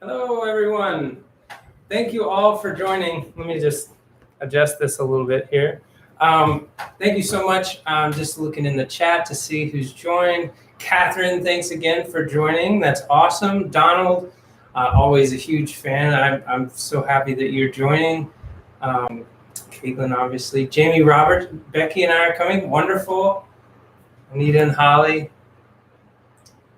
Hello, everyone. Thank you all for joining. Let me just adjust this a little bit here. Thank you so much. I'm just looking in the chat to see who's joined. Catherine, thanks again for joining. That's awesome. Donald, always a huge fan. I'm so happy that you're joining. Caitlin, obviously. Jamie, Robert, Becky, and I are coming. Wonderful. Anita and Holly.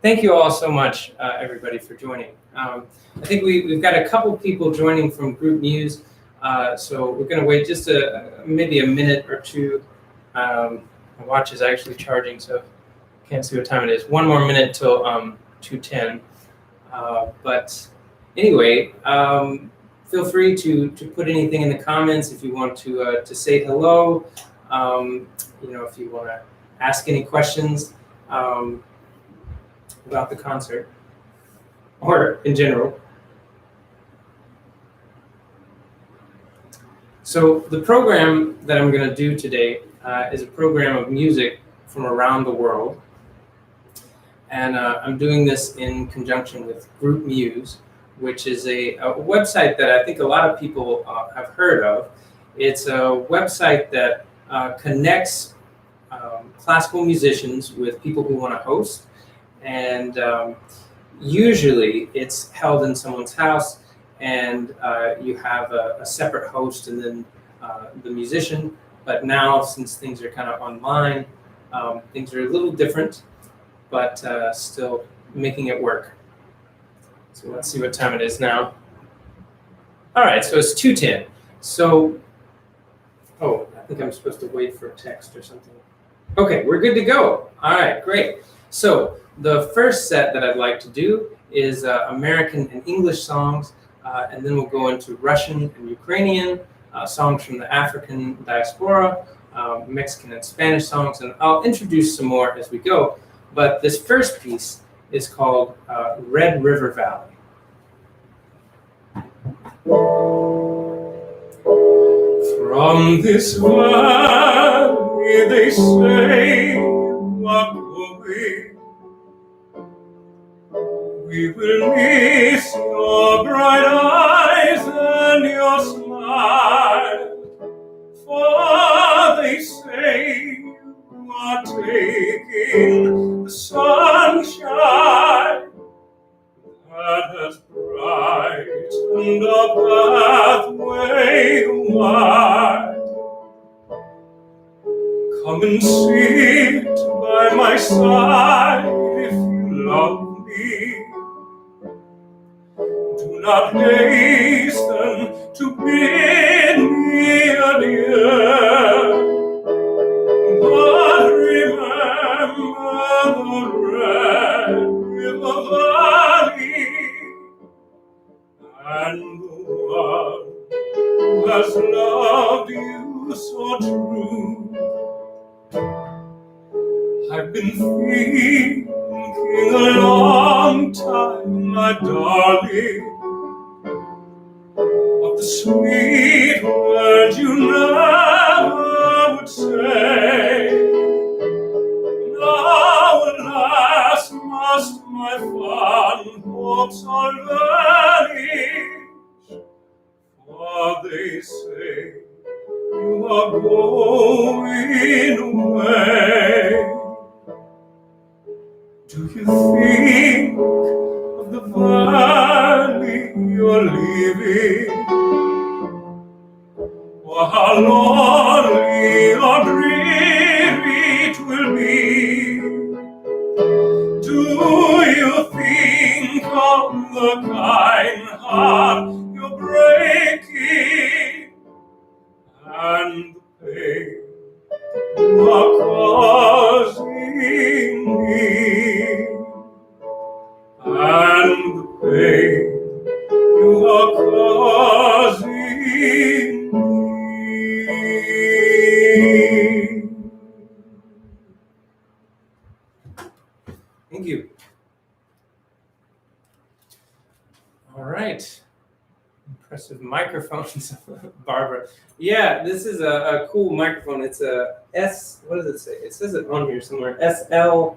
Thank you all so much, everybody, for joining. I think we've got a couple people joining from Groupmuse, so we're going to wait just maybe a minute or two. My watch is actually charging, so I can't see what time it is. One more minute till 2:10. But anyway, feel free to put anything in the comments if you want to say hello. If you want to ask any questions about the concert or in general. So the program that I'm going to do today is a program of music from around the world. And I'm doing this in conjunction with Groupmuse, which is a website that I think a lot of people have heard of. It's a website that connects classical musicians with people who want to host. And usually it's held in someone's house, and you have a separate host and then the musician. But now, since things are kind of online, things are a little different, but still making it work. So let's see what time it is now. All right, so it's 2:10. So, I think I'm supposed to wait for a text or something. Okay, we're good to go. All right, great. So the first set that I'd like to do is American and English songs, and then we'll go into Russian and Ukrainian, songs from the African diaspora, Mexican and Spanish songs, and I'll introduce some more as we go. But this first piece is called Red River Valley. From this valley, they say, walk away. We will miss your bright eyes and your smile, for they say you are taking the sunshine that has brightened our pathway wide. Come and sit by my side if you love me. Do not hasten to bid me adieu, but remember the Red River Valley and the one who has loved you so true. I've been thinking a long time, my darling, of the sweet words you never would say. Now, alas, must my fond hopes all vanish, for they say you are going away. Do you think of the valley you're leaving, or how lonely or dreary it will be? Do you think of the kind heart you're breaking, and the pain you are causing me, and the pain you are causing me? Thank you. All right. Impressive microphones, Barbara. Yeah, this is a cool microphone. It's a S, what does it say? It says it on here somewhere. SL,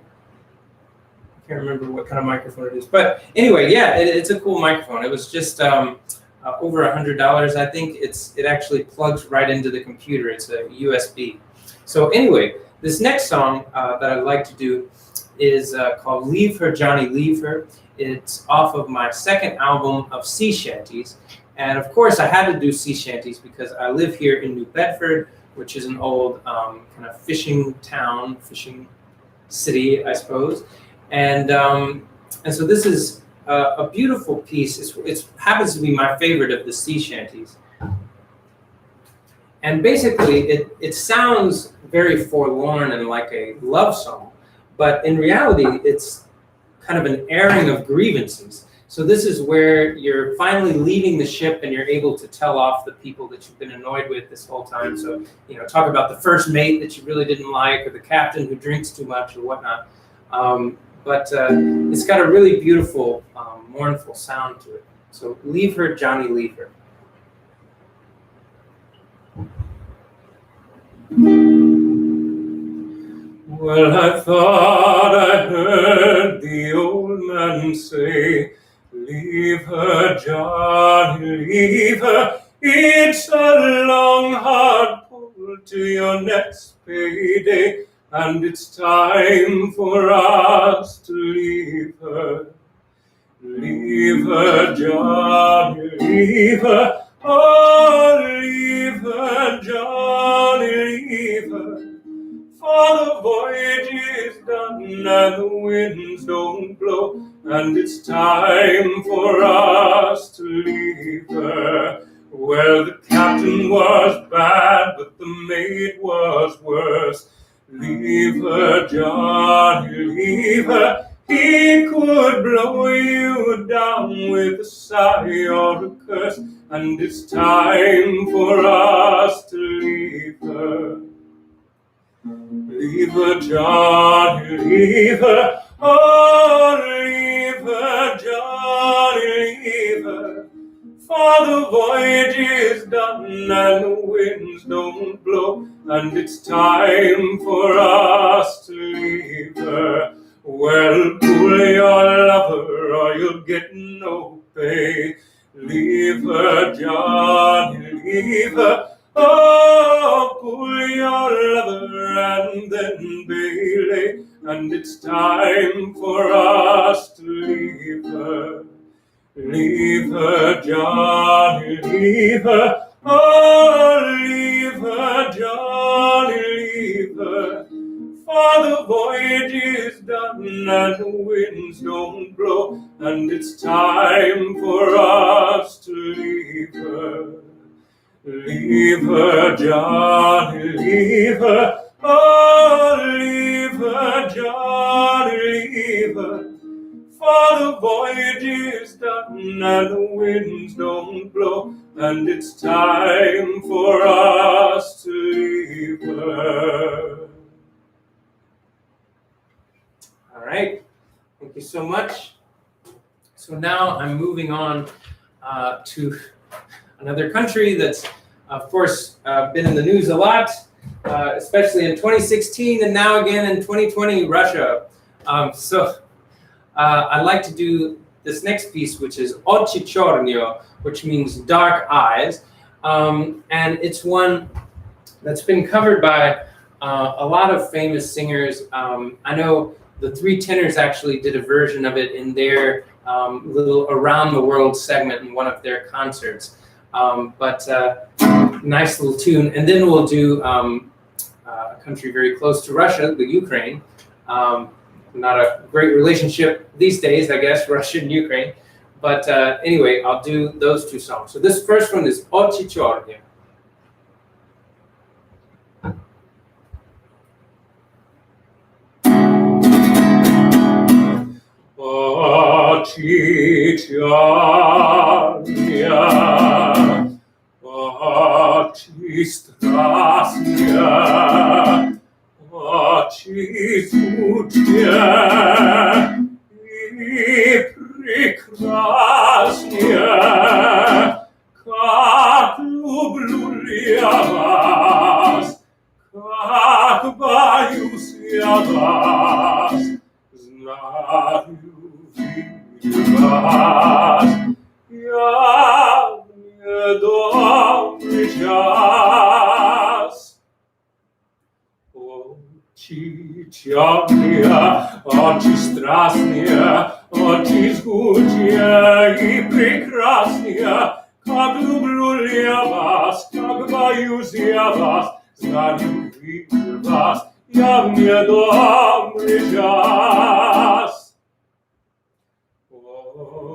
can't remember what kind of microphone it is. But anyway, yeah, it's a cool microphone. It was just over $100. I think it actually plugs right into the computer. It's a USB. So anyway, this next song that I'd like to do is called Leave Her, Johnny, Leave Her. It's off of my second album of sea shanties. And of course, I had to do sea shanties because I live here in New Bedford, which is an old kind of fishing town, fishing city, I suppose. And so this is a beautiful piece. It happens to be my favorite of the sea shanties. And basically, it sounds very forlorn and like a love song, but in reality, it's kind of an airing of grievances. So this is where you're finally leaving the ship and you're able to tell off the people that you've been annoyed with this whole time. So, talk about the first mate that you really didn't like, or the captain who drinks too much or whatnot. But it's got a really beautiful, mournful sound to it. So Leave Her, Johnny, Leave Her. Well, I thought I heard the old man say, leave her, Johnny, leave her. It's a long, hard pull to your next payday, and it's time for us to leave her. Leave her, Johnny, leave her. Oh, leave her, Johnny, leave her. For the voyage is done and the winds don't blow, and it's time for us to leave her. Well, the captain was bad, but the mate was worse. Leave her, Johnny, leave her. He could blow you down with a sigh or a curse, and it's time for us to leave her. Leave her, Johnny, leave her. Oh, leave her, Johnny, leave her. For the voyage is done and the winds don't blow, and it's time for us to leave her. Well, pull your lover or you'll get no pay. Leave her, Johnny, leave her. Oh, pull your lover and then bailey, and it's time for us to leave her. Leave her, Johnny, leave her. Oh, leave her, Johnny, leave her. For the voyage is done and the winds don't blow, and it's time for us to leave her. Leave her, Johnny, leave her. Oh, leave her, Johnny, leave her. For the voyage is done and the winds don't blow, and it's time for us to leave her. All right, thank you so much. So now I'm moving on to another country that's, of course, been in the news a lot, especially in 2016 and now again in 2020, Russia. I'd like to do this next piece, which is Ochi Chornyo, which means dark eyes. And it's one that's been covered by a lot of famous singers. I know the Three Tenors actually did a version of it in their little Around the World segment in one of their concerts. Nice little tune. And then we'll do a country very close to Russia, the Ukraine. Not a great relationship these days, I guess, Russia and Ukraine. But anyway, I'll do those two songs. So this first one is Ochi Chornyo. Ochi Chornyo, Ochi Strasnya, Ochi Zutye, I прекрасня, как люблю я вас, как боюсь я вас. widzisz, ja niedobry czas. Очи страстные, очи жгучие и прекрасные, как люблю я вас, как боюсь я вас, знаю любви вас, я в недобрый час.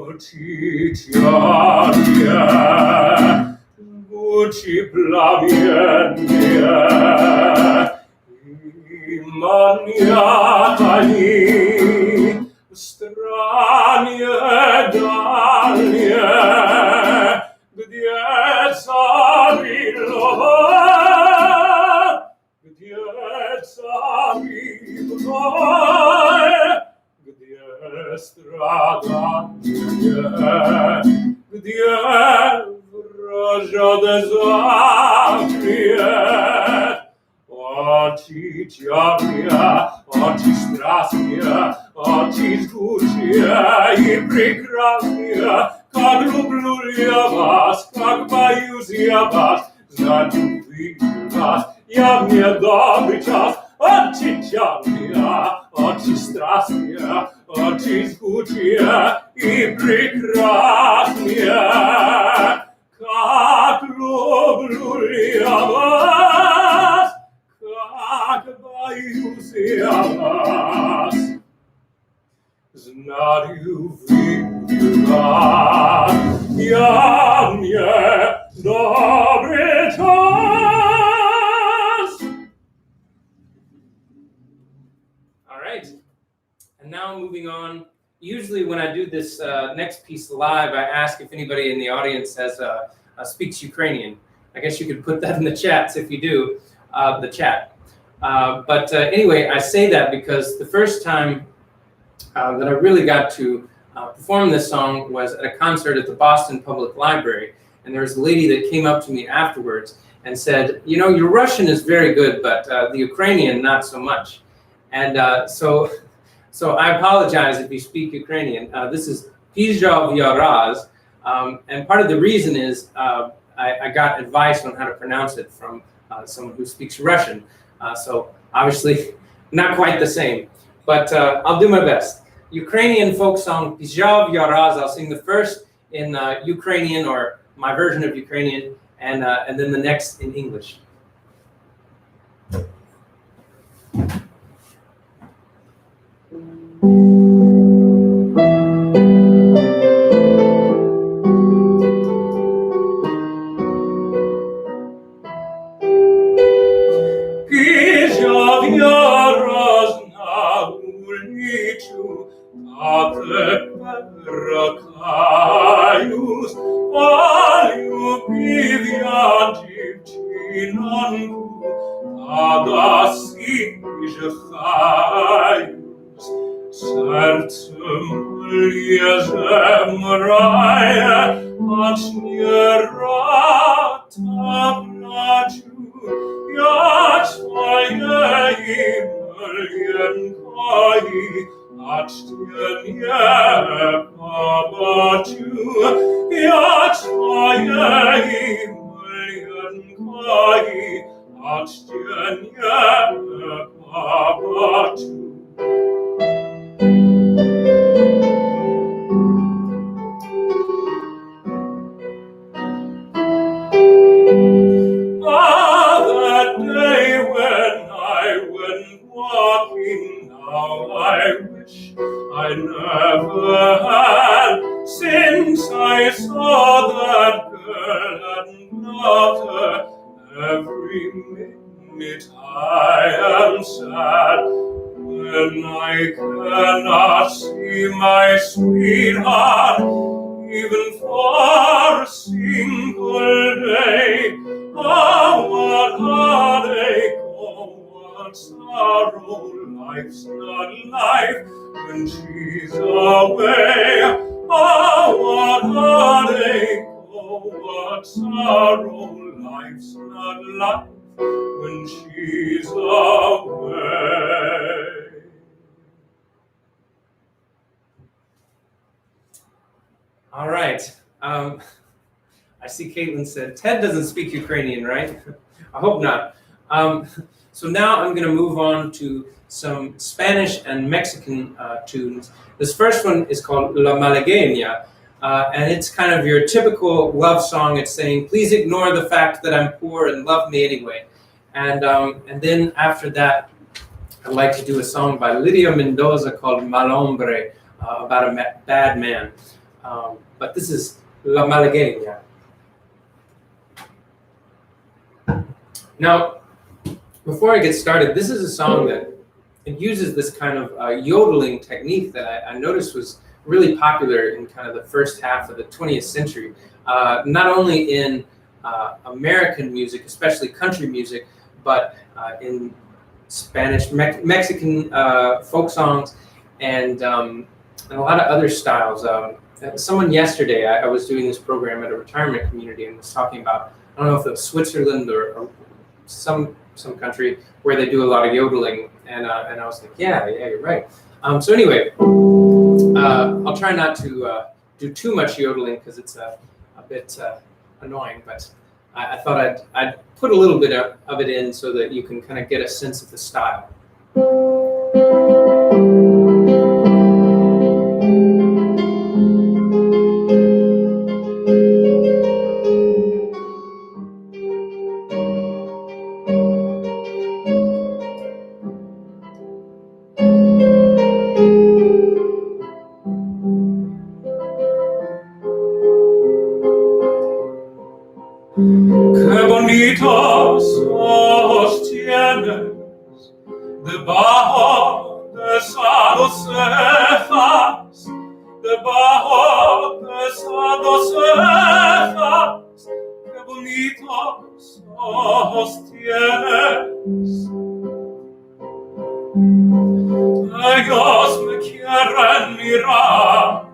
Очи темные, жгучие пламенные, маньякальные, странные, дальние, где цари любовь, где цари вновь, где страдания, где вражда закрет. Очи темные, очи страстные, очи жгучие и прекрасные, как люблю я вас, как боюсь я вас, знаю любви вас, я в недобрый час. Очи темные, очи страстные, очи жгучие и прекрасные, как люблю я вас, как боюсь я вас, знаю видел вас, я мне добрый час. All right, and now moving on. Usually when I do this next piece live, I ask if anybody in the audience speaks Ukrainian. I guess you could put that in the chats if you do. The chat. But anyway, I say that because the first time that I really got to perform this song was at a concert at the Boston Public Library. And there was a lady that came up to me afterwards and said, you know, your Russian is very good, but the Ukrainian, not so much. And so I apologize if you speak Ukrainian. This is Pizhav Yaraz. And part of the reason is I got advice on how to pronounce it from someone who speaks Russian. So obviously not quite the same, but I'll do my best. Ukrainian folk song Pizhav Yaraz. I'll sing the first in Ukrainian, or my version of Ukrainian, and then the next in English. Ракаюсь, полюбив я дівчиноньку, та жахаюсь, серцем лізе мрає, аж не рада плачу, я своєї млєнкої, аж не побачу, я своєї млєнкої, аж не побачу. That day when I went walking, now I wish I never had, since I saw that girl and loved her. Every minute I am sad when I cannot see my sweetheart, even for a single day. Oh, what heartache, oh, what sorrow, life's not life when she's away. Oh, what heartache, oh, what sorrow, life's not life when she's away. All right. I see Caitlin said, Ted doesn't speak Ukrainian, right? I hope not. So now I'm going to move on to some Spanish and Mexican tunes. This first one is called La Malagueña, and it's kind of your typical love song. It's saying, please ignore the fact that I'm poor and love me anyway. And then after that, I'd like to do a song by Lydia Mendoza called Mal Hombre, about a bad man. But this is La Malagueña. Now, before I get started, this is a song that it uses this kind of yodeling technique that I noticed was really popular in kind of the first half of the 20th century, not only in American music, especially country music, but in Spanish, Mexican folk songs, and a lot of other styles. Someone yesterday, I was doing this program at a retirement community and was talking about, I don't know if it was Switzerland or some country where they do a lot of yodeling, and I was like, yeah, you're right. So anyway, I'll try not to do too much yodeling because it's a bit annoying, but I thought I'd put a little bit of it in so that you can kind of get a sense of the style. Qué bonitos ojos tienes debajo de esas dos cejas, debajo de esas dos cejas. Qué bonitos ojos tienes. Ellos me quieren mirar,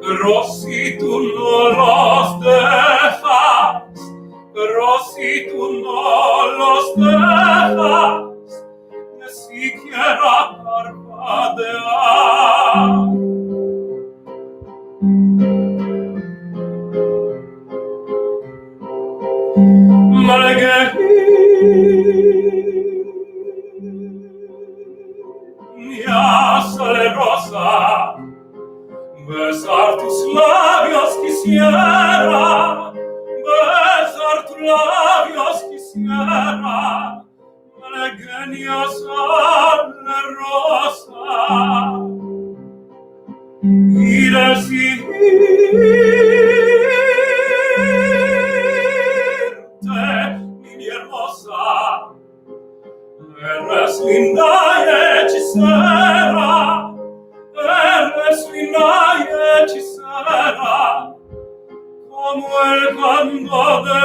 pero si tú no los dejas, pero si tú no los dejas, ni siquiera parpadear. Malagueña salerosa, besar tus labios quisiera, besar tus labios quisiera, malagueña salerosa, y decirte, niña hermosa, eres linda y hechicera, eres linda y hechicera, como el canto de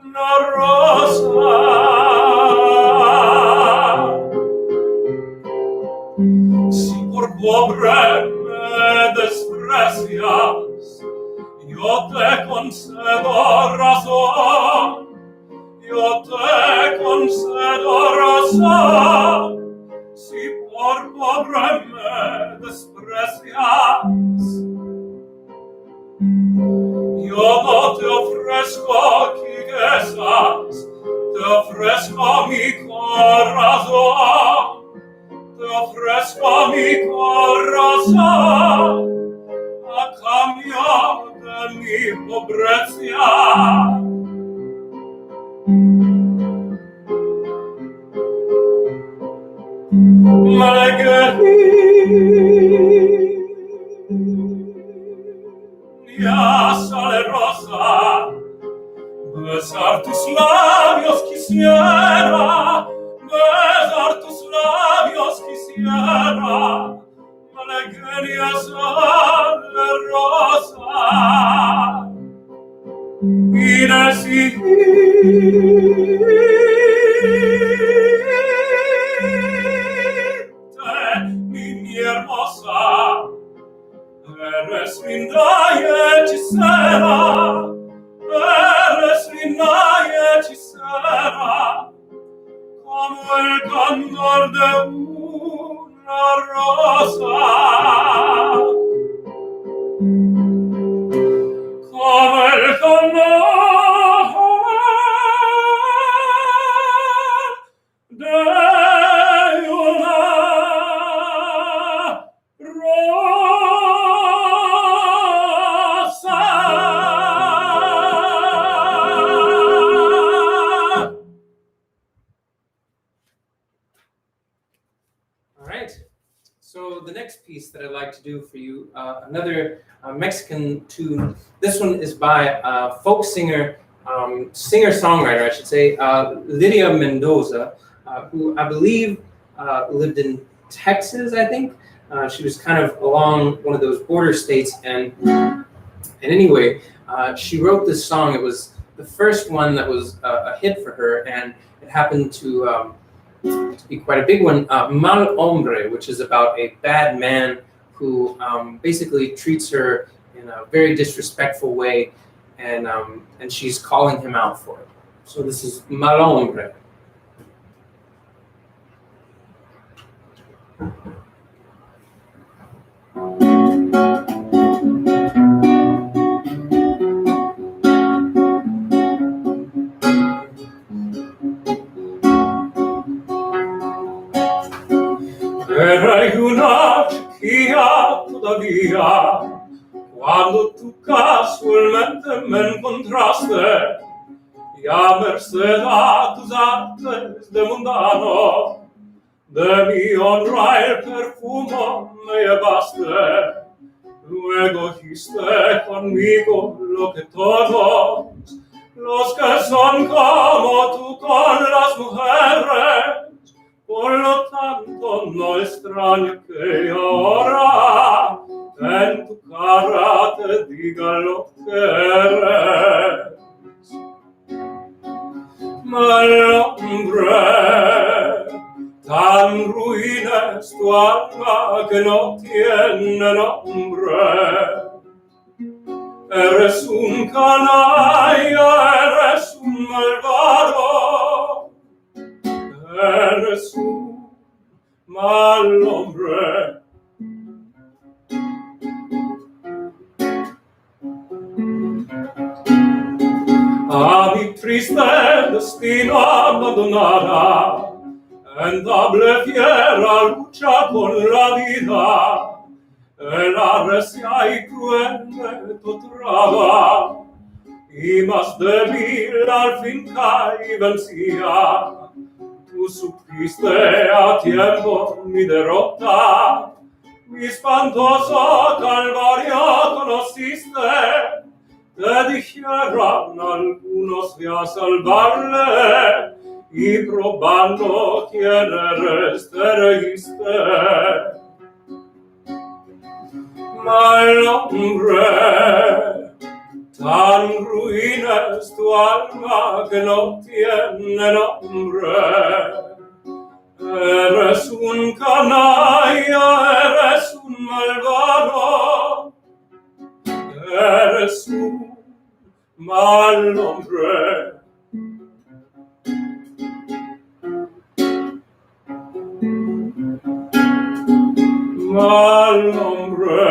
una rosa. Si por pobre me desprecias, yo te concedo razón, yo te concedo razón. Si por pobre me desprecias, yo no te ofrezco riquezas, te ofrezco mi corazón, te ofrezco mi corazón a cambio de mi pobreza. Malagueña salerosa, besar tus labios quisiera, besar tus labios quisiera, malagueña salerosa, y niña hermosa, eres linda y hechicera, eres linda y hechicera, como el candor de una rosa. So the next piece that I'd like to do for you, another Mexican tune. This one is by a folk singer, singer-songwriter, I should say, Lydia Mendoza, who I believe lived in Texas, I think. She was kind of along one of those border states, and anyway, she wrote this song. It was the first one that was a hit for her, and it happened to be quite a big one. Mal Hombre, which is about a bad man who basically treats her in a very disrespectful way, and she's calling him out for it. So this is Mal Hombre. Erai una chiquilla todavía, cuando tú casualmente me encontraste, y a merced a tus artes de mundano, de mi honra el perfumo me llevaste. Luego hiciste conmigo lo que todos los que son como tú con las mujeres. Por lo tanto, no extraño que ahora en tu cara te diga lo que eres. Mal hombre, tan ruin es tu alma que no tiene nombre. Eres un canalla, eres un malvado. Eres un mal hombre. A mi triste destino abandonada, en doble fiera lucha con la vida, la recia y cruel me torturaba, y más débil al fin caí vencía. Tú supiste a tiempo mi derrota, mi espantoso calvario conociste. Te dijeron algunos de a salvarle, y probando quién eres te reíste. Mal hombre, tan ruin es tu alma que no tiene nombre. Eres un canalla, eres un malvado, eres un mal hombre. Mal hombre.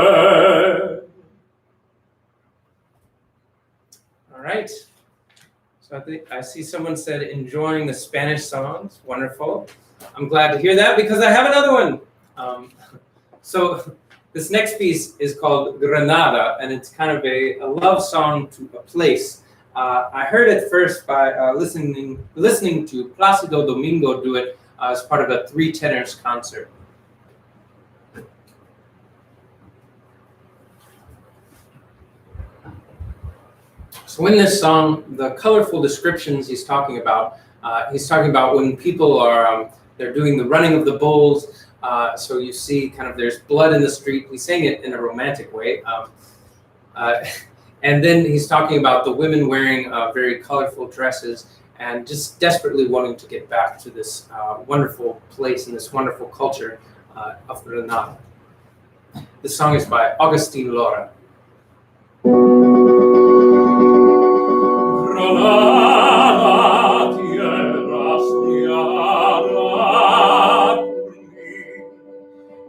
All right. So I see someone said enjoying the Spanish songs. Wonderful. I'm glad to hear that because I have another one. So this next piece is called Granada, and it's kind of a love song to a place. I heard it first by listening to Plácido Domingo do it as part of a Three Tenors concert. So in this song, the colorful descriptions he's talking about when people are they're doing the running of the bulls. So you see kind of there's blood in the street. He's saying it in a romantic way. And then he's talking about the women wearing very colorful dresses and just desperately wanting to get back to this wonderful place and this wonderful culture of Granada. This song is by Agustin Lara. Granada, tierra soñada por mí,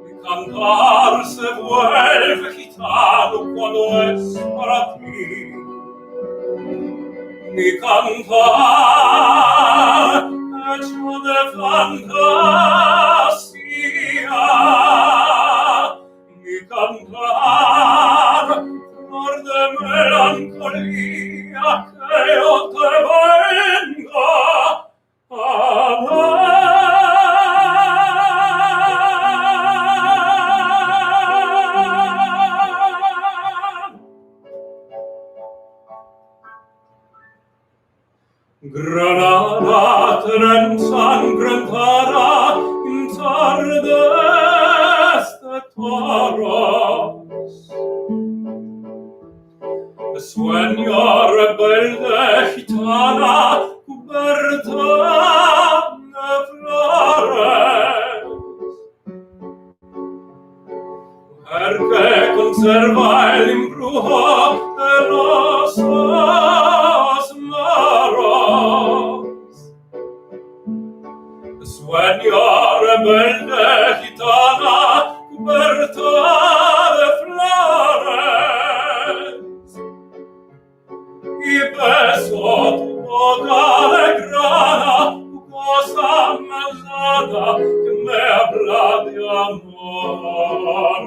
mi cantar se vuelve gitano cuando es para ti. Mi cantar hecho de fantasía, mi cantar flor de melancolía que yo te vengo a dar. coros. Sueño rebelde gitana cubierta de flores, mujer que conserva el embrujo de los osmeros. Sueño rebelde gitana cubierta de flores, y beso tu boca de grana, tu cosa malsana que me habla de amor.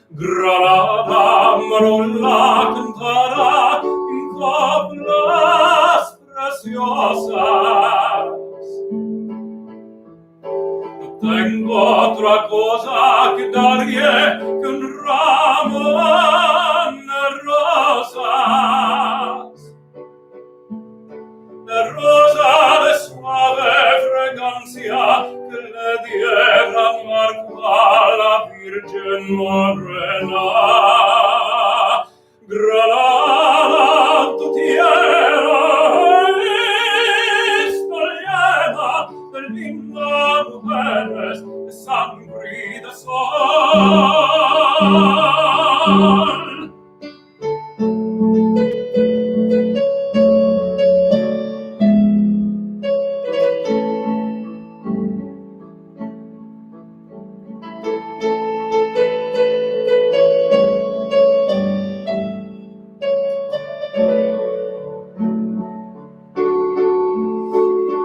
Granada marola cantará en coplas preciosas. No tengo otra cosa que darle que un ramo de rosas, de rosa de suave fragancia que le dieran marco a la Virgen morena. Granada, tu tierra está llena de lindas mujeres, de sangre y de sol.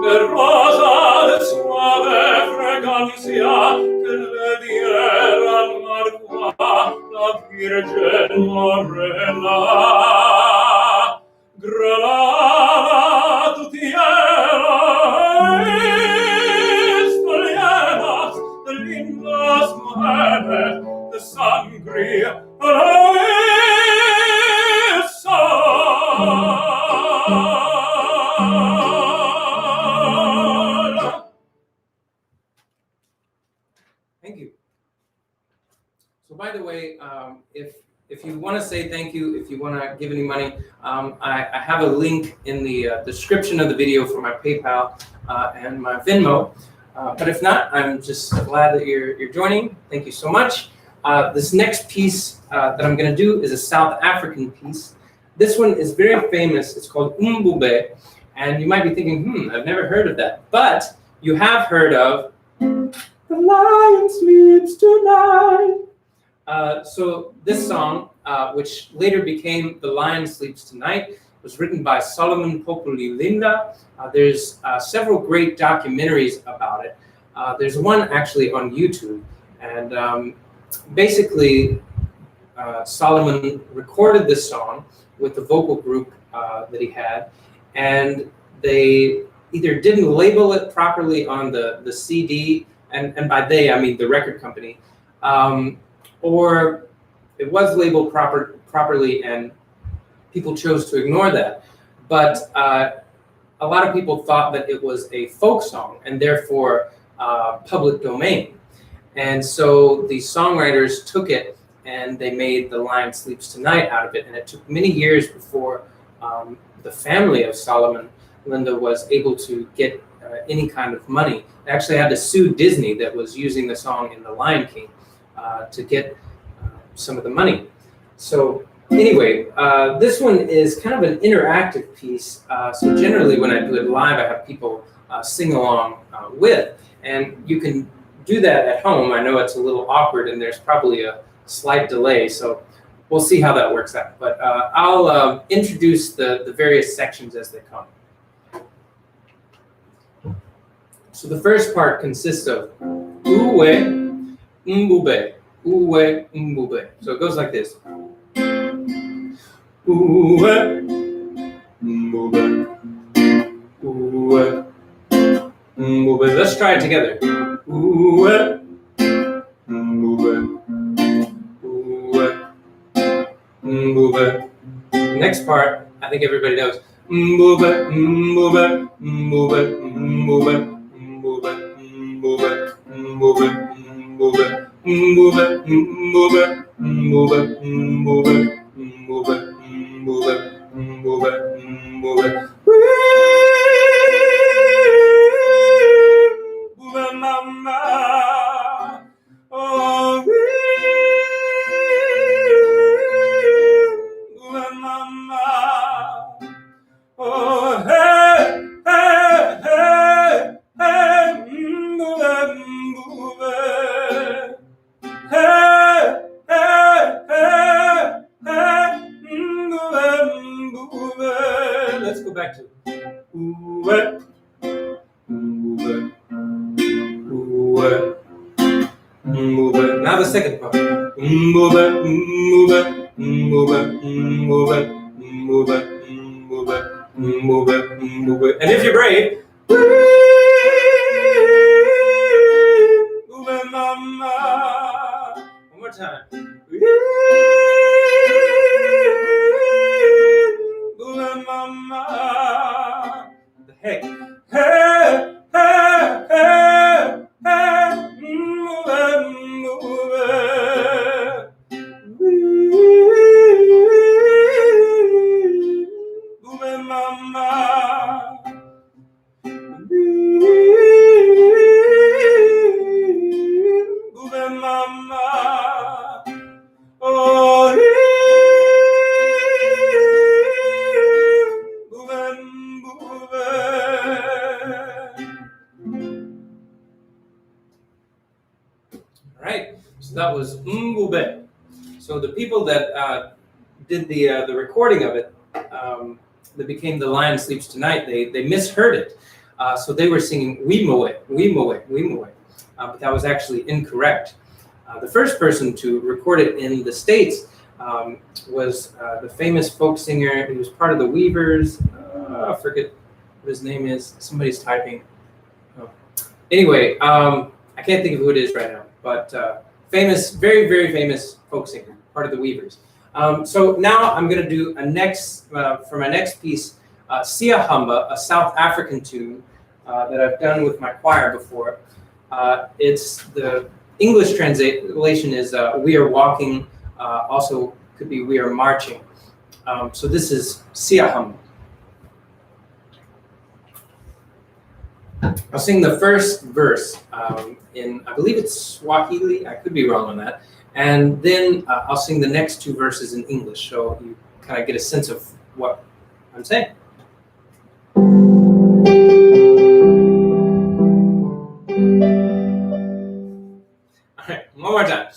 De rosa de suave fragancia que le dieran marco a la Virgen morena. Granada, tu tierra está llena de lindas mujeres, de sangre y sol. Thank you. So by the way, if you want to say thank you, if you want to give any money, I have a link in the description of the video for my PayPal and my Venmo. But if not, I'm just glad that you're joining. Thank you so much. This next piece that I'm going to do is a South African piece. This one is very famous. It's called Umbube. And you might be thinking, I've never heard of that. But you have heard of The Lion Sleeps Tonight. So this song, which later became The Lion Sleeps Tonight, was written by Solomon Populi Linda. There's several great documentaries about it. There's one actually on YouTube. And basically, Solomon recorded this song with the vocal group that he had. And they either didn't label it properly on the CD, and by they, I mean the record company, or it was labeled properly and people chose to ignore that. But a lot of people thought that it was a folk song and therefore public domain. And so the songwriters took it and they made The Lion Sleeps Tonight out of it. And it took many years before the family of Solomon Linda was able to get any kind of money. They actually had to sue Disney that was using the song in The Lion King to get some of the money. So anyway, this one is kind of an interactive piece. So generally when I do it live, I have people sing along with. And you can do that at home. I know it's a little awkward and there's probably a slight delay. So we'll see how that works out. But I'll introduce the various sections as they come. So the first part consists of uwe, mbube, uwe, mbube. So it goes like this. Uwe, mbube, uwe, mbube. Let's try it together. Uwe, mbube, uwe, mbube. Next part, I think everybody knows. Mbube, mbube, mbube, mbube. Move it, move it, move it, move it, move it, move it, move it, move it, move it, move it, move it, move it. Move it, mama. Oh, move it, mama. Oh, hey, hey, hey, hey, move it, move it. Hey, hey, hey, hey, move it, move it. Let's go back to move it, move it, move it, move it. Now the second part. Move it, move it, move it, move it, move it, move it, move it, move it. And if you're brave, move it, mama. One more time. Move it, mama. The heck. Hey, hey, hey, hey, move it, move it. Move it, mama. Move it, mama. Oh, move it, move it. All right, so that was Mbube. So the people that did the recording of it, that became The Lion Sleeps Tonight, they misheard it. So they were singing Wimoe, Wimoe, Wimoe, but that was actually incorrect. The first person to record it in the States was the famous folk singer. He was part of the Weavers. I forget what his name is. Somebody's typing. Oh. Anyway, I can't think of who it is right now, but famous, very, very famous folk singer, part of the Weavers. So now I'm going to do for my next piece, Sia Hamba, a South African tune that I've done with my choir before. It's the English translation is We Are Walking, also could be We Are Marching. So this is Sia Hamba. I'll sing the first verse in, I believe it's Swahili, I could be wrong on that. And then I'll sing the next two verses in English, so you kind of get a sense of what I'm saying. All right, one more time.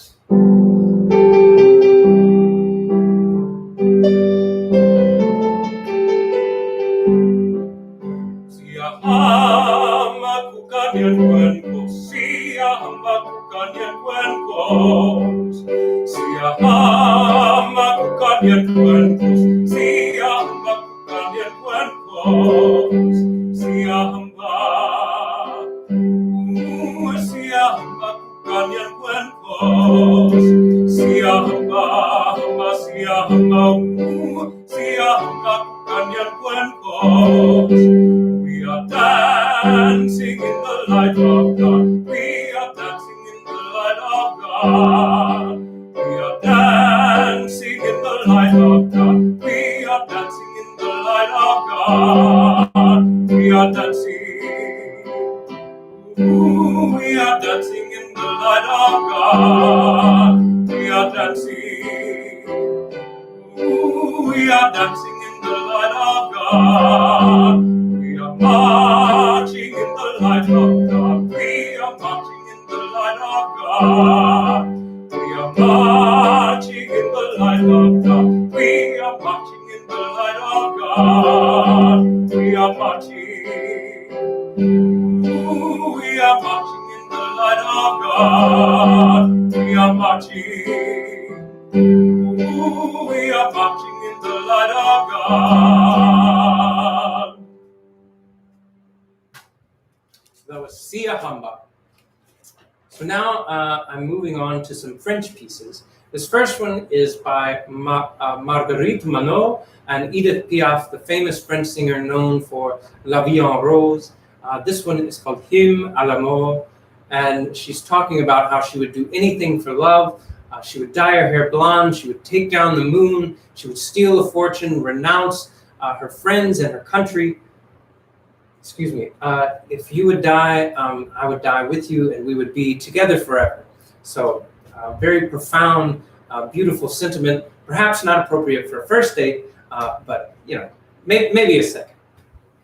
We are dancing in the light of God. We are dancing in the light of God. We are dancing in the light of God. We are dancing in the light of God. We are dancing. Ooh, we are dancing in the light of God. We are dancing. Ooh, we are dancing in the light of God. We are marching in the light of God. We are marching in the light of God. We are marching in the light of God. We are marching in the light of God. We are marching. Ooh, we are marching in the light of God. We are marching. Ooh, we are marching in the light of God. So that was Sia Hamba. So now I'm moving on to some French pieces. This first one is by Marguerite Manot and Edith Piaf, the famous French singer known for La Vie en Rose. This one is called Hymne à l'amour, and she's talking about how she would do anything for love. She would dye her hair blonde, she would take down the moon, she would steal a fortune, renounce her friends and her country. Excuse me. If you would die, I would die with you, and we would be together forever. So very profound, beautiful sentiment, perhaps not appropriate for a first date, but maybe a second.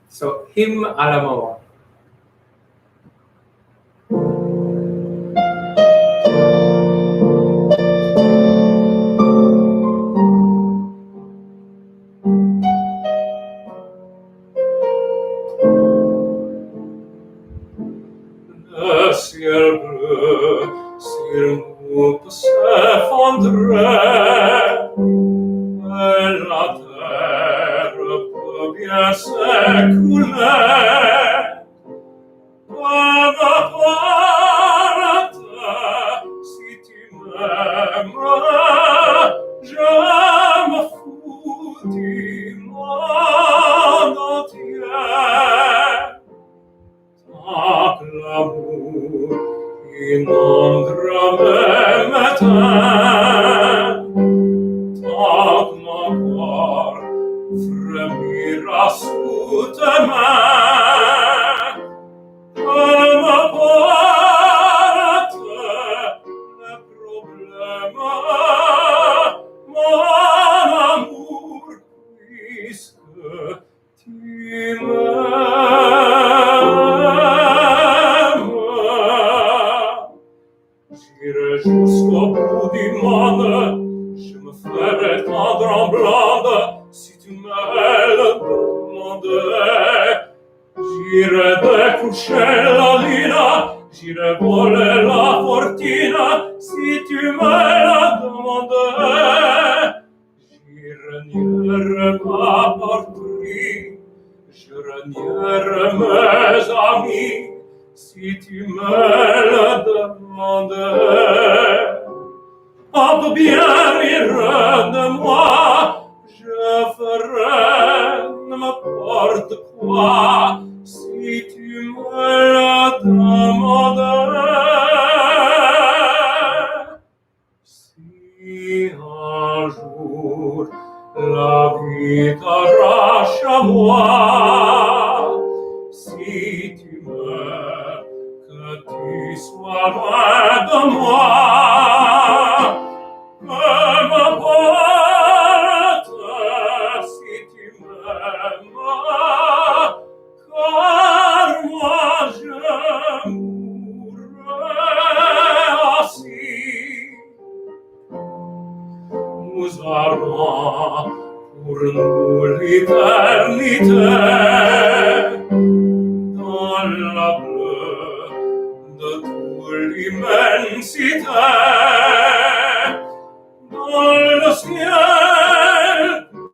So hymn à l'amour. Le ciel bleu, s'il nous s'effondrait, et la terre peut bien s'écrouler. Peu m'importe si tu m'aimes, je me fous du monde entier. Tant que l'amour inondera mes matins, tant que mon corps frémira sous tes mains, peu m'importe les problèmes, mon amour, puisque tu m'aimes. J'irai jusqu'au bout du monde, je me ferai tendre en blonde, si tu me le demandais. J'irai découcher la lune, j'irai voler la fortune, si tu me la demandais. J'irai nierai ma patrie, je renierai mes amis, si tu me le demandais. On peut bien rire de moi, je ferai n'importe quoi, si tu me le demandais. Si un jour la vie t'arrache à moi, si tu meurs, que tu sois loin de moi, peu m'importe si tu m'aimes, car moi je mourrai aussi. Nous allons pour nous l'éternité, dans la bleue de toute l'immensité, dans le ciel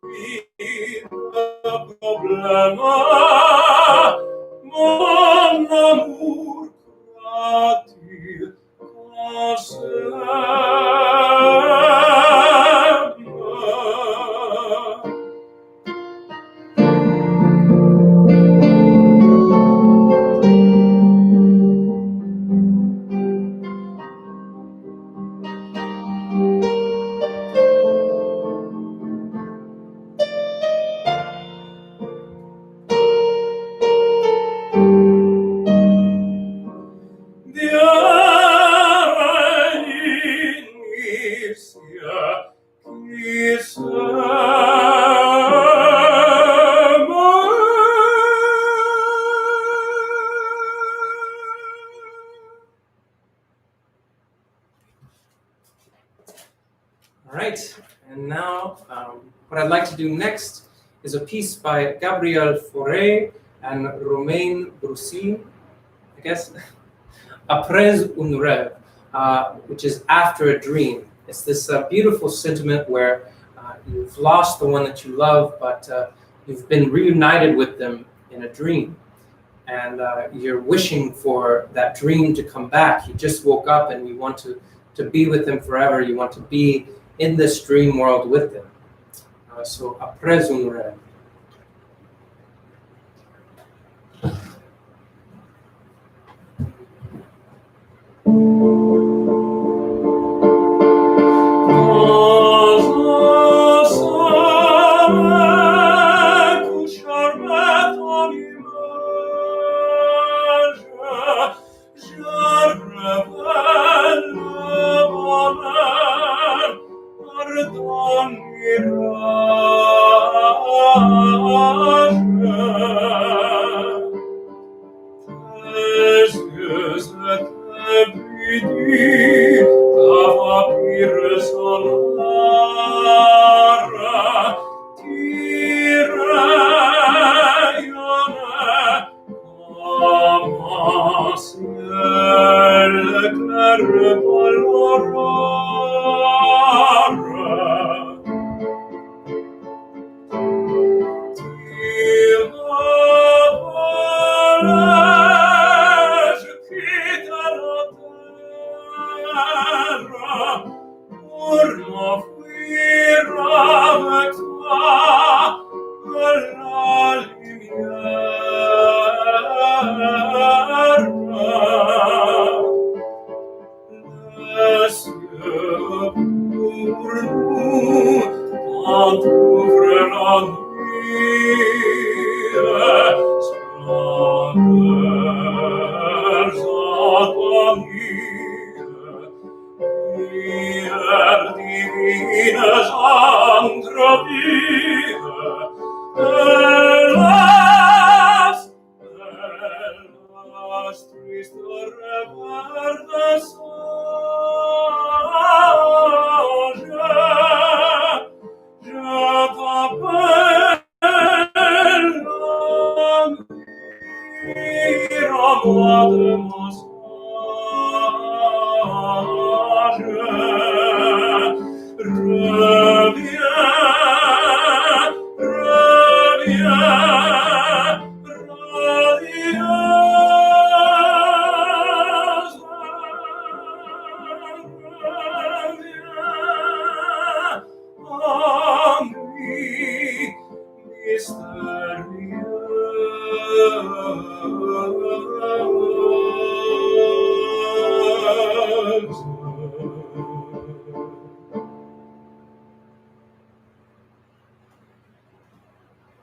vide de problèmes, mon amour, crois-tu qu'on s'aime? Dieu réunit cieux qui s'aiment. All right, and now what I'd like to do next is a piece by Gabriel Fauré and Romain Broussin, I guess, Après un rêve, which is after a dream. It's this beautiful sentiment where you've lost the one that you love, but you've been reunited with them in a dream. And you're wishing for that dream to come back. You just woke up and you want to be with them forever. You want to be in this dream world with them. So, après un rêve.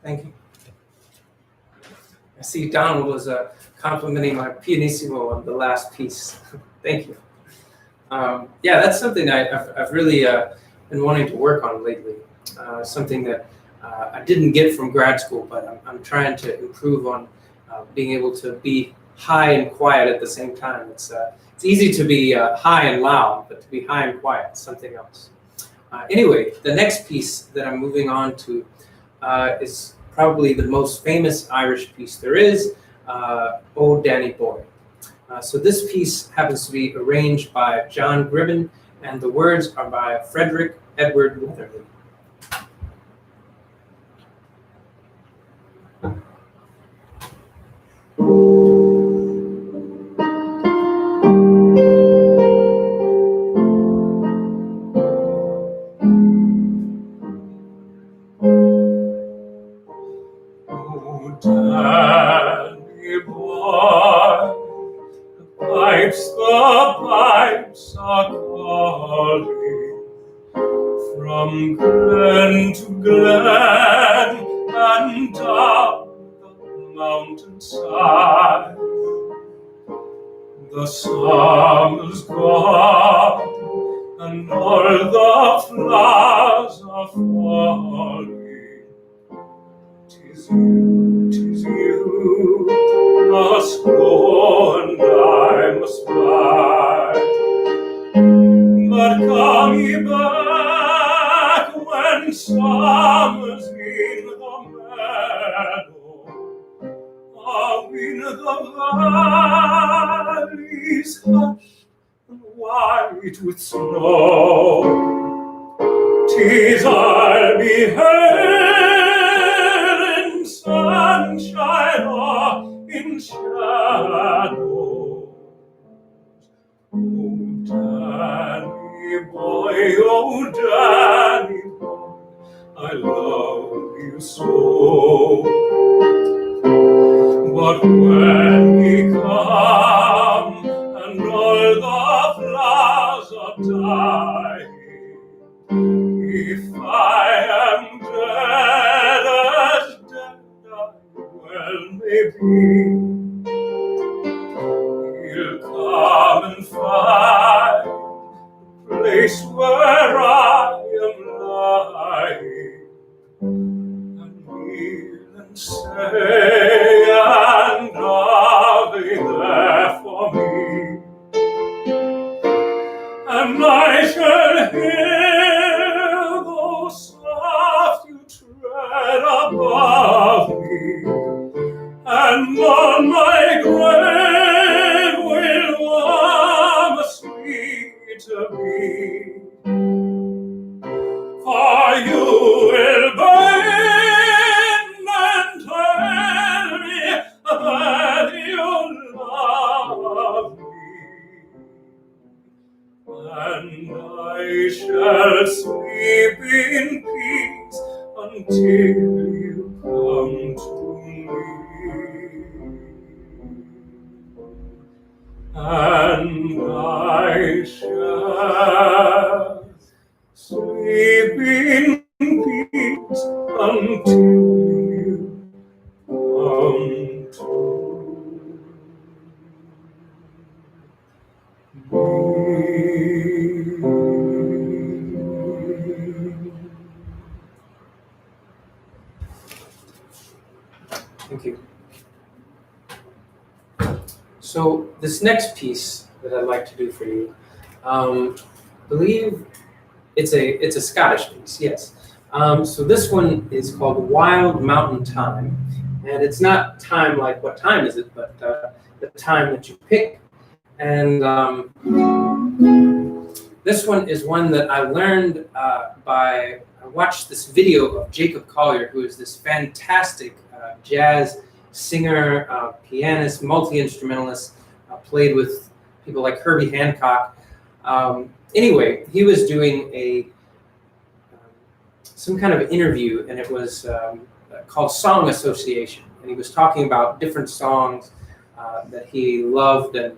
Thank you. I see Donald was complimenting my pianissimo on the last piece. Thank you. Yeah, that's something I've really been wanting to work on lately. Something that I didn't get from grad school, but I'm trying to improve on being able to be high and quiet at the same time. It's easy to be high and loud, but to be high and quiet is something else. Anyway, the next piece that I'm moving on to is probably the most famous Irish piece there is, "Oh Danny Boy." So this piece happens to be arranged by John Gribben, and the words are by Frederick Edward Weatherly. Danny boy, the pipes are calling from glen to glen and down the mountainside. The summer's gone and all the flowers are falling. 'Tis you must go and I must bide. But come ye back when summer's in the meadow, in the valleys hushed and white with snow. 'Tis I'll be held in sunshine or in shadow. Oh, Danny boy, oh, Danny boy, I love you so. But when we come and all the dying. If I am dead as dead I well may be, he'll come and find the place where I am lying, and kneel and say, and are they there for me? And I shall hear, though soft you tread above me, and on my grave will warm a sweeter be. For you will bend and tell me that you love me, and I shall sleep in peace until you come to me. And I shall sleep in peace until you come to me. Thank you. So this next piece that I'd like to do for you, believe it's a Scottish piece, yes. So this one is called Wild Mountain Time, and it's not time like what time is it, but the time that you pick. And this one is one that I learned I watched this video of Jacob Collier, who is this fantastic jazz singer, pianist, multi-instrumentalist, played with people like Herbie Hancock. Anyway, he was doing some kind of interview, and it was called Song Association, and he was talking about different songs that he loved, and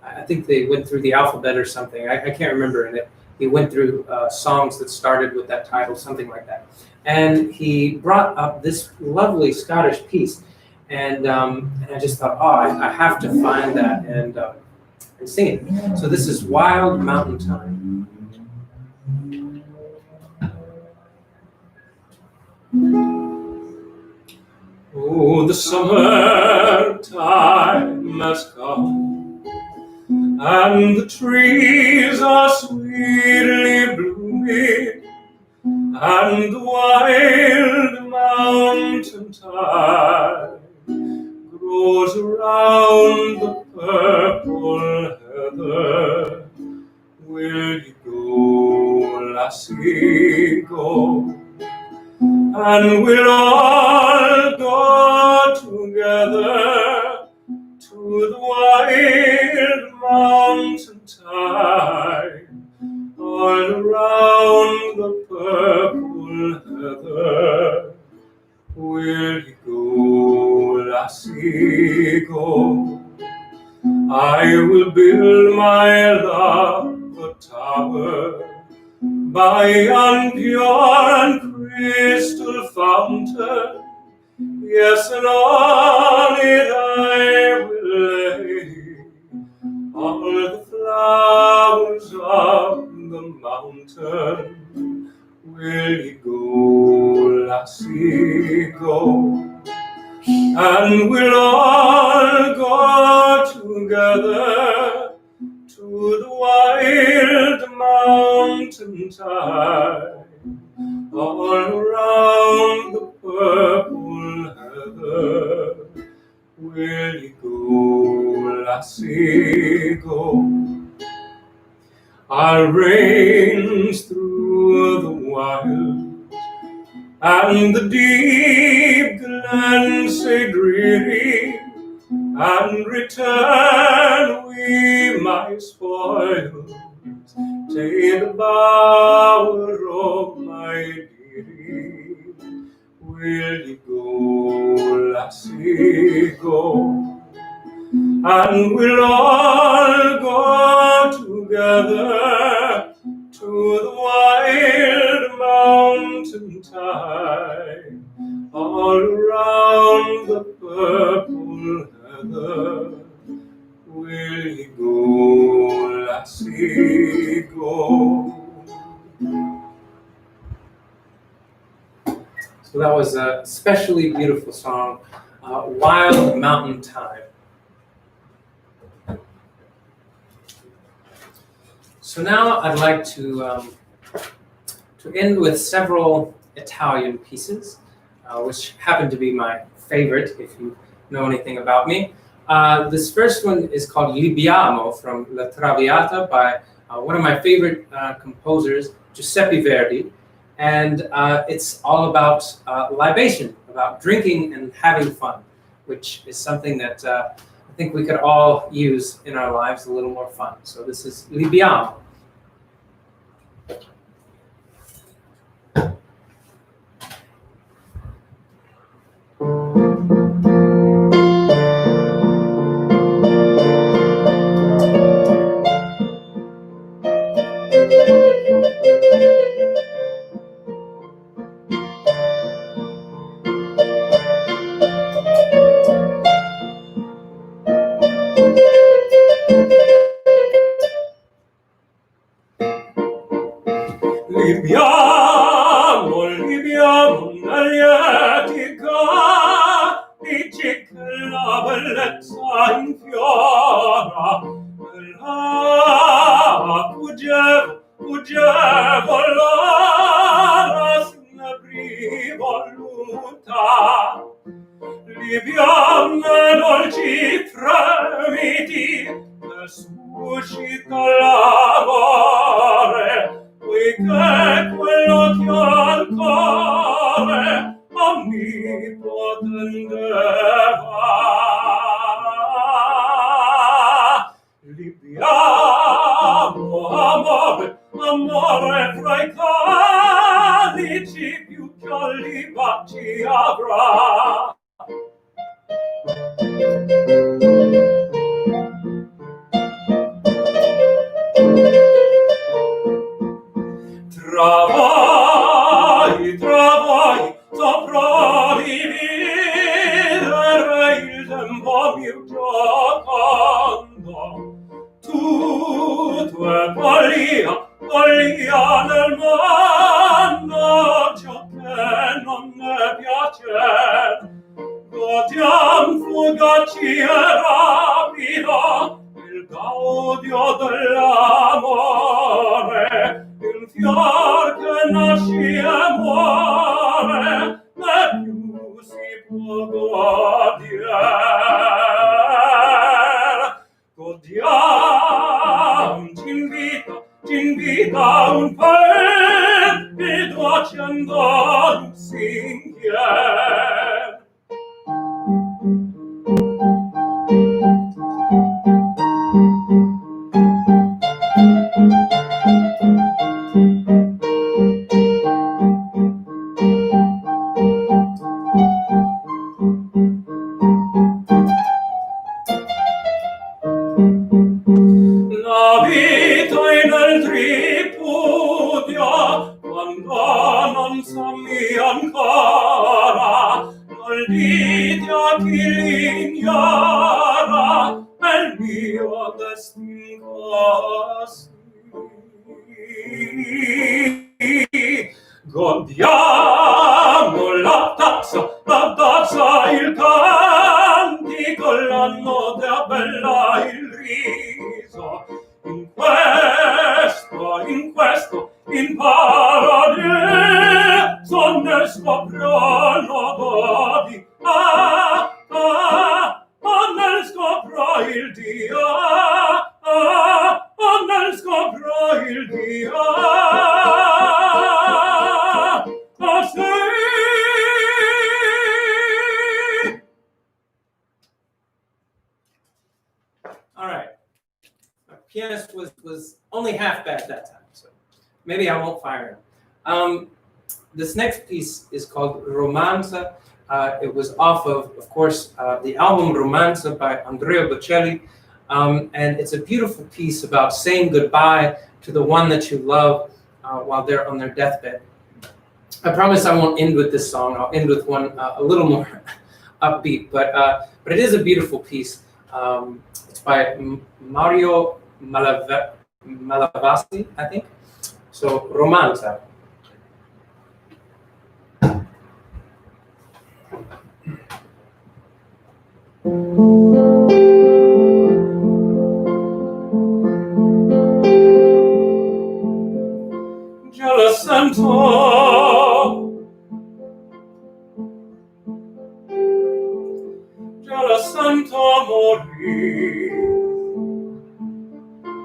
I think they went through the alphabet or something. I can't remember, and he went through songs that started with that title, something like that. And he brought up this lovely Scottish piece, and I just thought, oh, I have to find that and sing it. So this is Wild Mountain Time. Oh, the summer time has come, and the trees are sweetly blooming, and the wild mountain thyme grows around the purple heather. Will you go, lassie, go? And we'll all go together to the wild mountain thyme, all around the purple heather. Will you go, lassie, go? I will build my love a tower by yon pure and crystal fountain. Yes, and on it I will lay all the flowers of the mountain. Will you go, lassie, go? And we'll all go together to the wild mountain thyme, all around the purple heather. Will you go, lassie, go? I'll range through the wilds, and the deep glens say dreary, and return we my spoils, take the bower of my dearie. Will you go, lassie, go? And we'll all go together go. So that was a especially beautiful song, Wild Mountain Time. So now I'd like to end with several Italian pieces, which happen to be my favorite if you know anything about me. This first one is called Libiamo from La Traviata by one of my favorite composers, Giuseppe Verdi. And it's all about libation, about drinking and having fun, which is something that I think we could all use in our lives, a little more fun. So this is Libiamo. Libiamo, libiamo nell'etica, dici che la bellezza infiora, la fuggevo l'ora, s'inabri voluta. Libiamo dolci fremiti, che suscita l'amore, poiché quello che al cuore onnipotendeva. Libiamo, amore, amore fra i calici più che li baci avrà. Travai, sopravvivere il tempo mio giocando. Tutto è follia, follia nel mondo, ciò che non ne piace. Godiam fugaci e rapido il gaudio dell'amore, il fior che nasce e muore, né più si può godere. Godiam, c'invita un perfido accendo lusinghier. La vita nel tripudio, quando non sommi ancora, non dite a chi l'ignora, è il mio destino così. Godiamo la tazza, il cantico, la nota bella, il riso. In questo, in paradiso, ne scoprono godi. Nel scopro il Dio, nel scopro il Dio. All right. My pianist was only half bad that time, so maybe I won't fire him. This next piece is called Romanza. It was off of course, the album Romanza by Andrea Bocelli, and it's a beautiful piece about saying goodbye to the one that you love while they're on their deathbed. I promise I won't end with this song. I'll end with one a little more upbeat, but it is a beautiful piece. It's by Mario Malavasi, I think. So, romanza. Già la sento, già la sento morire,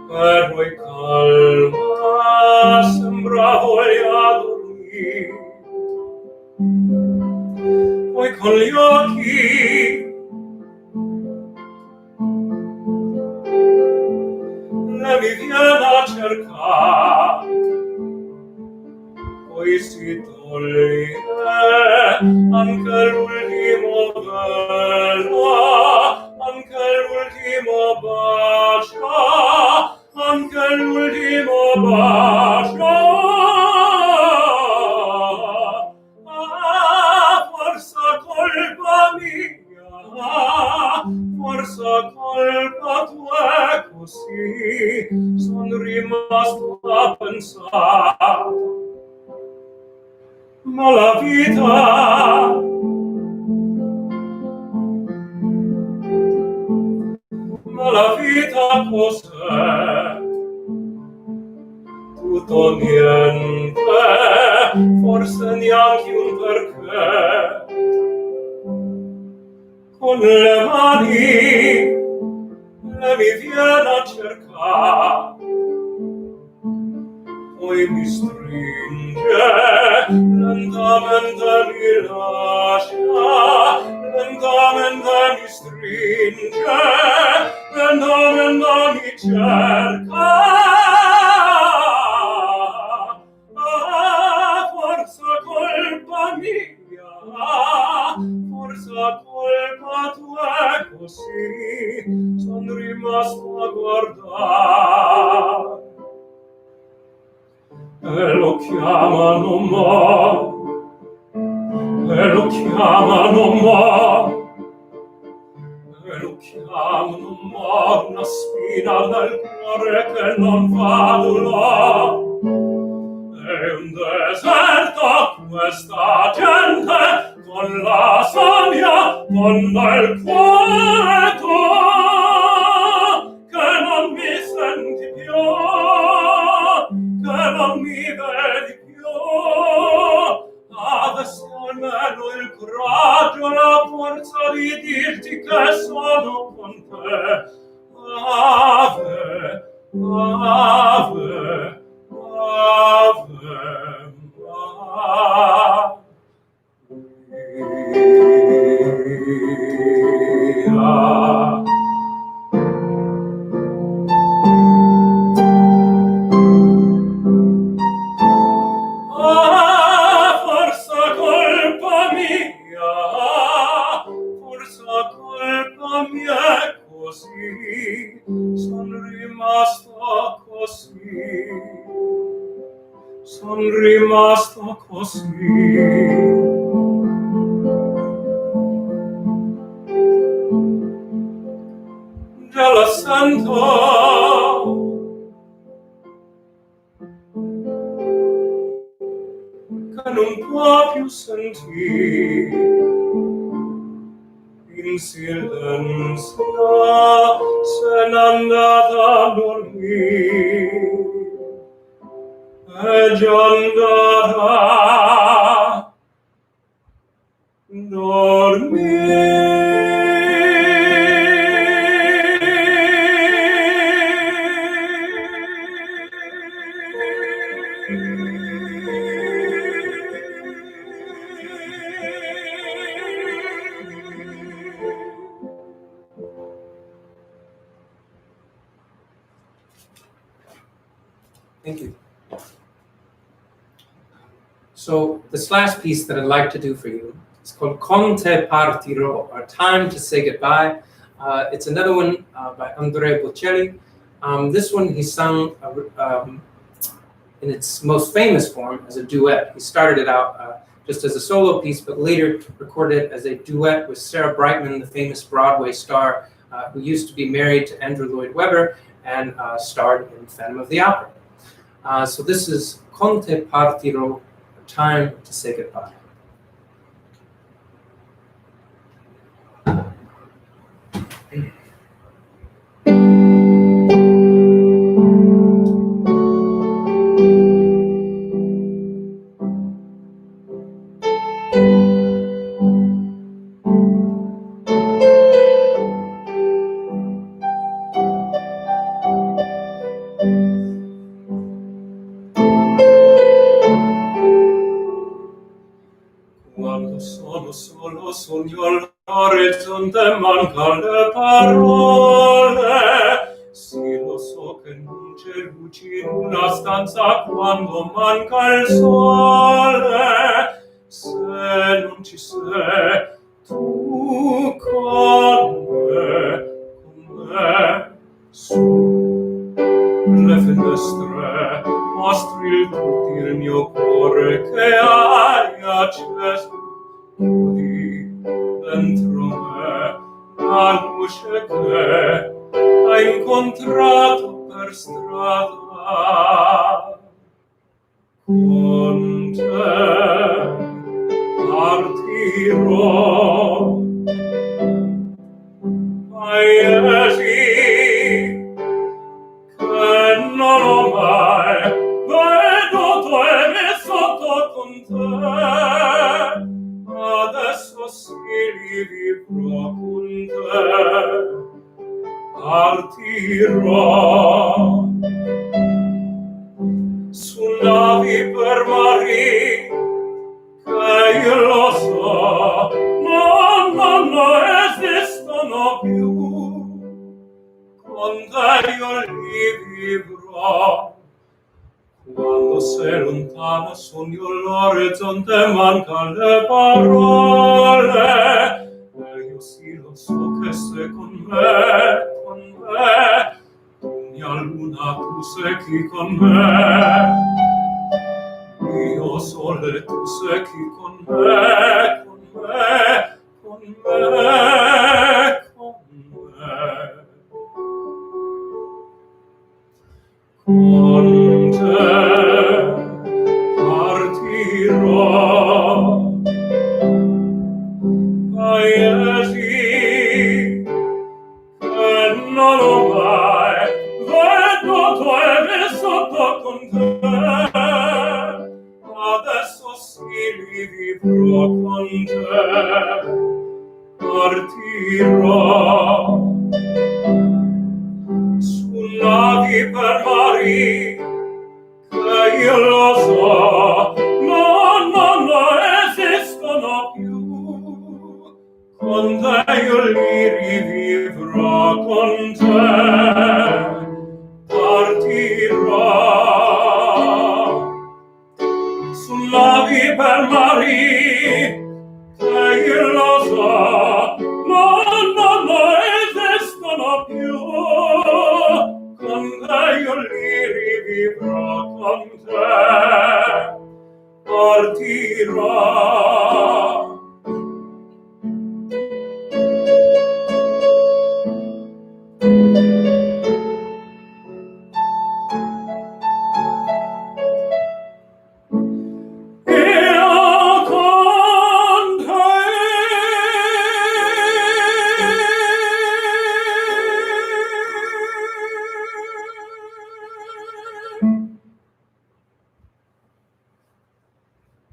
per voi calma sembra voglia dormire, poi con gli occhi le mi viene a cercare, poi si toglie anche l'ultimo velo, anche l'ultimo bacio, anche l'ultimo bacio. Forse colpa mia, forse colpa tua, così son rimasto a pensare. Ma la vita cos'è? Tutto niente, forse neanche un perché. Con le mani le mi viene a cercare, poi mi stringe, lentamente mi lascia, lentamente mi stringe, lentamente mi cerca. Forse colpa mia, forse colpa tua, così son rimasto a guardare. E lo chiamano mo, e lo chiamano mo, e lo chiamano mo, una spina nel cuore che non fa nulla. È un deserto questa gente, con la sabbia, con il cuore tuo, che non mi senti più, che non mi vedi più. Adesso almeno il coraggio, la forza di dirti che sono con te. Ave, ave, ave Maria. Forse colpa mia, forse colpa mia, così son rimasto così, son rimasto così. Già la sento, che non può più sentire, in silenzio se n'è andata a dormire, è già andata a Thank you. So this last piece that I'd like to do for you is called Con te partirò, or Time to Say Goodbye. It's another one by Andrea Bocelli. This one he sung in its most famous form as a duet. He started it out just as a solo piece, but later recorded it as a duet with Sarah Brightman, the famous Broadway star who used to be married to Andrew Lloyd Webber, and starred in Phantom of the Opera. So this is Con te partirò, time to say goodbye. Quando sono solo sogno all'orizzonte mancan le parole. Sì, lo so che non c'è luce in una stanza quando manca il sole. Se non ci sei tu con me, su le finestre mostri il tuo il mio cuore che hai acceso. Chiudi dentro me la luce che hai incontrato per strada. Con te partirò paesi che non ho mai veduto e vissuto con te. Adesso sì li vivrò con te. Partirò su navi per mari che io lo so non esistono più. Con te io li vivrò. Quando sei lontano sogno l'orizzonte mancan le parole. E io sì lo so che sei con me. Tu mia luna, tu sei chi con me. Io sole, tu sei chi con me. Con te partirò paesi che non ho mai veduto e vissuto con te. Adesso sì li vivrò con te. Partirò su navi per mari che io lo so non esistono più. Con te io li rivivrò, con te partirò su navi per mari che io lo so non esistono più. Con te io li rivivrò, con te partirò.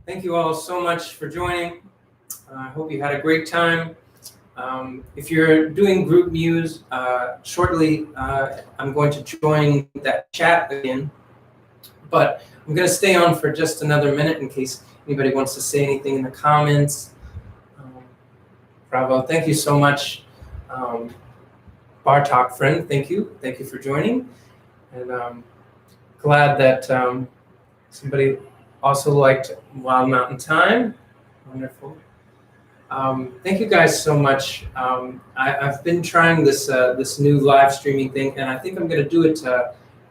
Thank you all so much for joining. I hope you had a great time. If you're doing Groupmuse, shortly I'm going to join that chat again. But I'm going to stay on for just another minute in case anybody wants to say anything in the comments. Bravo, thank you so much. Bartok friend, thank you. Thank you for joining. And glad that somebody also liked Wild Mountain Time. Wonderful. Thank you guys so much. I've been trying this new live streaming thing, and I think I'm going to do it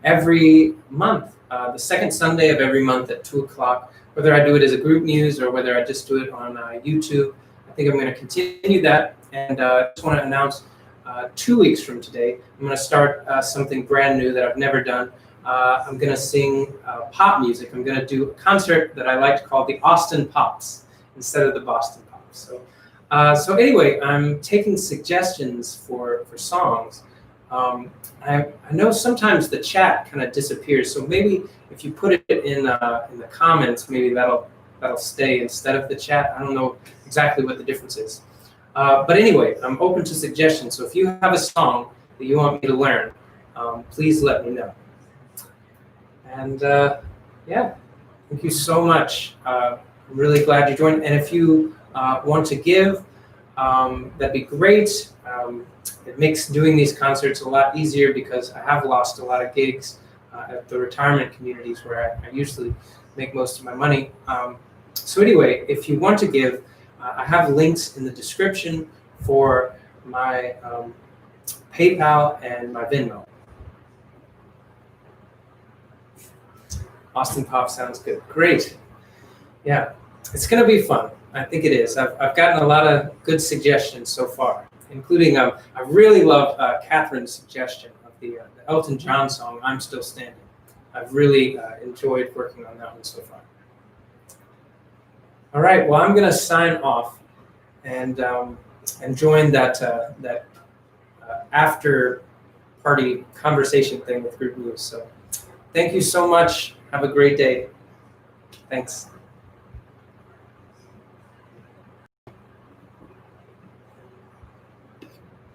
every month, the second Sunday of every month at 2 o'clock. Whether I do it as a Groupmuse or whether I just do it on YouTube, I think I'm going to continue that. And I just want to announce 2 weeks from today, I'm going to start something brand new that I've never done. I'm going to sing pop music. I'm going to do a concert that I like to call the Austin Pops instead of the Boston Pops. So anyway, I'm taking suggestions for songs. I know sometimes the chat kind of disappears, so maybe if you put it in the comments, maybe that'll stay instead of the chat. I don't know exactly what the difference is. But anyway, I'm open to suggestions. So if you have a song that you want me to learn, please let me know. And yeah, thank you so much. I'm really glad you joined. And if you want to give, that'd be great. It makes doing these concerts a lot easier because I have lost a lot of gigs at the retirement communities where I usually make most of my money. So anyway, if you want to give, I have links in the description for my PayPal and my Venmo. Austin Pop sounds good. Great. Yeah, it's going to be fun. I think it is. I've gotten a lot of good suggestions so far, including I really love Catherine's suggestion of the Elton John song, I'm Still Standing. I've really enjoyed working on that one so far. All right, well, I'm going to sign off and join that after party conversation thing with Groupmuse. So thank you so much. Have a great day. Thanks.